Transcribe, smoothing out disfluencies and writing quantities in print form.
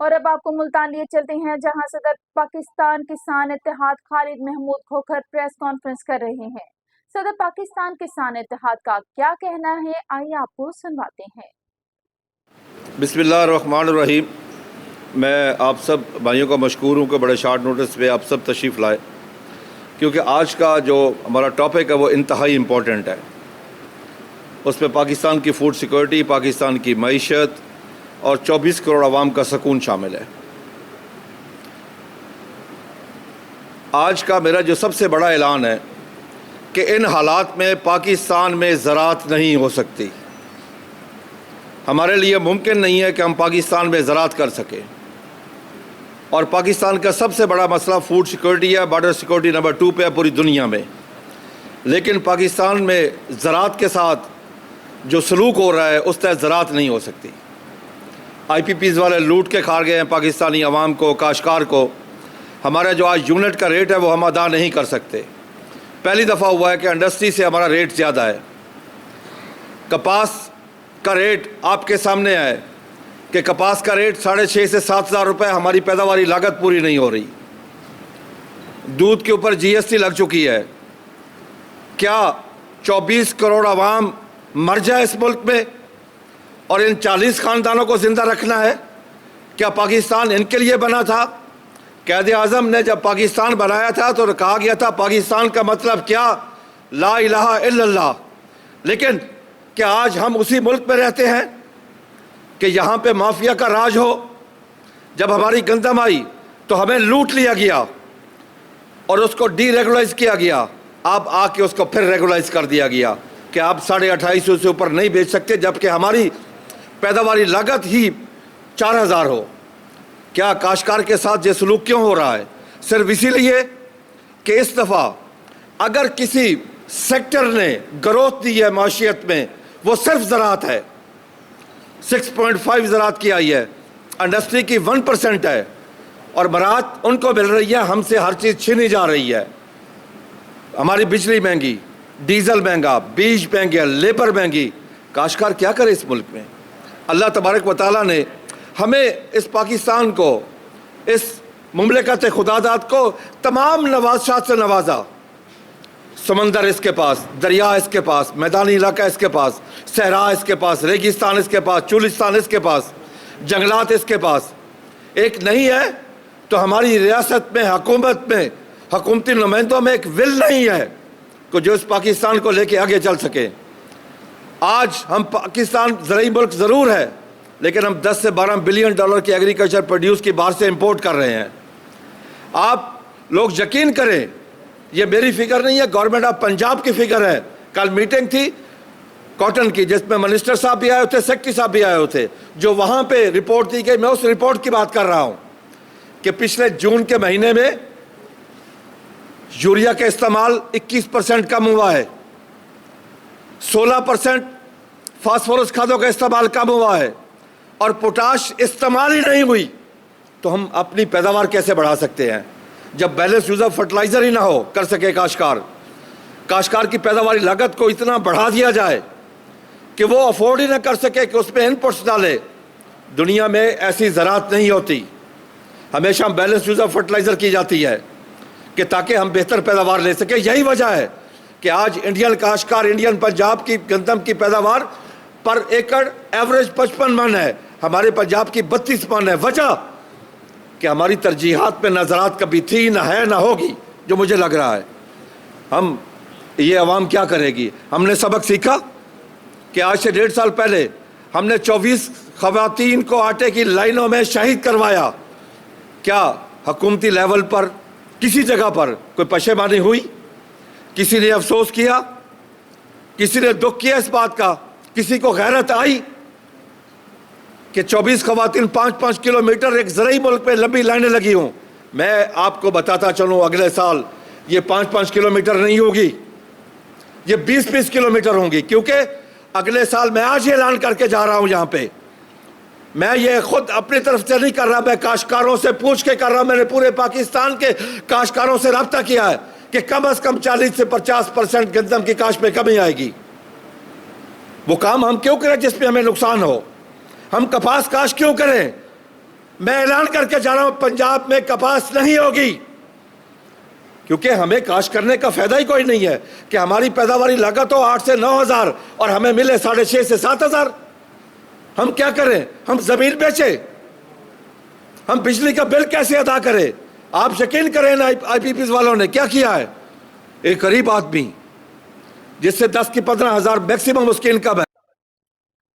اور اب آپ کو ملتان لیے چلتے ہیں جہاں صدر پاکستان کسان اتحاد خالد محمود کھوکھر پریس کانفرنس کر رہے ہیں۔ صدر پاکستان کسان اتحاد کا کیا کہنا ہے، آئیے آپ کو سنواتے ہیں۔ بسم اللہ الرحمن الرحیم۔ میں آپ سب بھائیوں کا مشکور ہوں کہ بڑے شارٹ نوٹس پہ آپ سب تشریف لائے، کیونکہ آج کا جو ہمارا ٹاپک ہے وہ انتہائی امپورٹنٹ ہے۔ اس میں پاکستان کی فوڈ سیکورٹی، پاکستان کی معیشت اور 24 کروڑ عوام کا سکون شامل ہے۔ آج کا میرا جو سب سے بڑا اعلان ہے کہ ان حالات میں پاکستان میں زراعت نہیں ہو سکتی۔ ہمارے لیے ممکن نہیں ہے کہ ہم پاکستان میں زراعت کر سکیں، اور پاکستان کا سب سے بڑا مسئلہ فوڈ سیکورٹی ہے، بارڈر سیکورٹی نمبر 2 پہ ہے پوری دنیا میں۔ لیکن پاکستان میں زراعت کے ساتھ جو سلوک ہو رہا ہے اس تحت زراعت نہیں ہو سکتی۔ آئی پی پیز والے لوٹ کے کھا گئے ہیں پاکستانی عوام کو، کاشتکار کو۔ ہمارا جو آج یونٹ کا ریٹ ہے وہ ہم ادا نہیں کر سکتے۔ پہلی دفعہ ہوا ہے کہ انڈسٹری سے ہمارا ریٹ زیادہ ہے۔ کپاس کا ریٹ آپ کے سامنے ہے کہ کپاس کا ریٹ 6,500 سے 7,000 روپے، ہماری پیداواری لاگت پوری نہیں ہو رہی۔ دودھ کے اوپر جی ایس ٹی لگ چکی ہے۔ کیا 24 کروڑ عوام مر جائے اس ملک میں اور ان 40 خاندانوں کو زندہ رکھنا ہے؟ کیا پاکستان ان کے لیے بنا تھا؟ قائد اعظم نے جب پاکستان بنایا تھا تو کہا گیا تھا پاکستان کا مطلب کیا؟ لا الہ الا اللہ۔ لیکن کیا آج ہم اسی ملک میں رہتے ہیں کہ یہاں پہ مافیا کا راج ہو؟ جب ہماری گندم آئی تو ہمیں لوٹ لیا گیا اور اس کو ڈی ریگولائز کیا گیا۔ اب آ کے اس کو پھر ریگولائز کر دیا گیا کہ آپ 2,250 سے اوپر نہیں بیچ سکتے، جبکہ ہماری پیداواری لاگت ہی 4,000 ہو۔ کیا کاشتکار کے ساتھ یہ سلوک کیوں ہو رہا ہے؟ صرف اسی لیے کہ اس دفعہ اگر کسی سیکٹر نے گروتھ دی ہے معیشت میں وہ صرف زراعت ہے۔ 6.5 زراعت کی آئی ہے، انڈسٹری کی 1% ہے، اور برات ان کو مل رہی ہے، ہم سے ہر چیز چھینی جا رہی ہے۔ ہماری بجلی مہنگی، ڈیزل مہنگا، بیج مہنگا، لیبر مہنگی۔ کاشتکار کیا کرے اس ملک میں؟ اللہ تبارک و تعالیٰ نے ہمیں اس پاکستان کو، اس مملکت خداداد کو تمام نوازشات سے نوازا۔ سمندر اس کے پاس، دریا اس کے پاس، میدانی علاقہ اس کے پاس، صحرا اس کے پاس، ریگستان اس کے پاس، چولستان اس کے پاس، جنگلات اس کے پاس۔ ایک نہیں ہے تو ہماری ریاست میں، حکومت میں، حکومتی نمائندوں میں ایک ول نہیں ہے کہ جو اس پاکستان کو لے کے آگے چل سکے۔ آج ہم پاکستان زرعی ملک ضرور ہے، لیکن ہم 10 سے 12 بلین ڈالر کی ایگریکلچر پروڈیوس کی باہر سے امپورٹ کر رہے ہیں۔ آپ لوگ یقین کریں، یہ میری فگر نہیں ہے، گورنمنٹ آف پنجاب کی فگر ہے۔ کل میٹنگ تھی کاٹن کی جس میں منسٹر صاحب بھی آئے ہوتے، سیکرٹری صاحب بھی آئے ہوتے، جو وہاں پہ رپورٹ دی گئی، میں اس رپورٹ کی بات کر رہا ہوں کہ پچھلے جون کے مہینے میں یوریا کا استعمال 21% کم ہوا ہے، 16% فاسفورس کھادوں کا استعمال کم ہوا ہے، اور پوٹاش استعمال ہی نہیں ہوئی۔ تو ہم اپنی پیداوار کیسے بڑھا سکتے ہیں جب بیلنس یوز آف فرٹیلائزر ہی نہ ہو کر سکے کاشتکار کی پیداواری لاگت کو اتنا بڑھا دیا جائے کہ وہ افورڈ ہی نہ کر سکے کہ اس میں ان پٹس ڈالے۔ دنیا میں ایسی زراعت نہیں ہوتی، ہمیشہ بیلنس یوز آف فرٹیلائزر کی جاتی ہے کہ تاکہ ہم بہتر پیداوار لے سکیں۔ یہی وجہ ہے کہ آج انڈین کاشتکار، انڈین پنجاب کی گندم کی پیداوار پر ایکڑ ایوریج 55 من ہے، ہمارے پنجاب کی 32 من ہے۔ وجہ کہ ہماری ترجیحات میں نہ زراعت کبھی تھی، نہ ہے، نہ ہوگی، جو مجھے لگ رہا ہے۔ ہم یہ عوام کیا کرے گی؟ ہم نے سبق سیکھا کہ آج سے 1.5 سال پہلے ہم نے 24 خواتین کو آٹے کی لائنوں میں شہید کروایا۔ کیا حکومتی لیول پر کسی جگہ پر کوئی پشیمانی ہوئی؟ کسی نے افسوس کیا؟ کسی نے دکھ کیا اس بات کا؟ کسی کو غیرت آئی کہ 24 خواتین 5-5 کلومیٹر ایک زرعی ملک میں لمبی لائنیں لگی ہوں؟ میں آپ کو بتاتا چلوں اگلے سال یہ 5-5 کلومیٹر نہیں ہوگی، یہ 20-20 کلومیٹر ہوں گی، کیونکہ اگلے سال میں آج ہی اعلان کر کے جا رہا ہوں یہاں پہ۔ میں یہ خود اپنی طرف سے نہیں کر رہا، میں کاشتکاروں سے پوچھ کے کر رہا ہوں۔ میں نے پورے پاکستان کے کاشتکاروں سے رابطہ کیا ہے کہ کم از کم 40 سے 50% گندم کی کاشت میں کمی آئے گی۔ وہ کام ہم کیوں کریں جس میں ہمیں نقصان ہو؟ ہم کپاس کاشت کیوں کریں میں اعلان کر کے جا رہا ہوں پنجاب میں کپاس نہیں ہوگی، کیونکہ ہمیں کاشت کرنے کا فائدہ ہی کوئی نہیں ہے کہ ہماری پیداواری لاگت ہو 8 سے 9 ہزار اور ہمیں ملے 6.5 سے 7 ہزار۔ ہم کیا کریں؟ ہم زمین بیچیں؟ ہم بجلی کا بل کیسے ادا کریں؟ آپ یقین کریں آئی پی پیز والوں نے کیا کیا ہے؟ ایک غریب آدمی جس سے 10 کی 15 ہزار میکسیمم اس کی انکم ہے،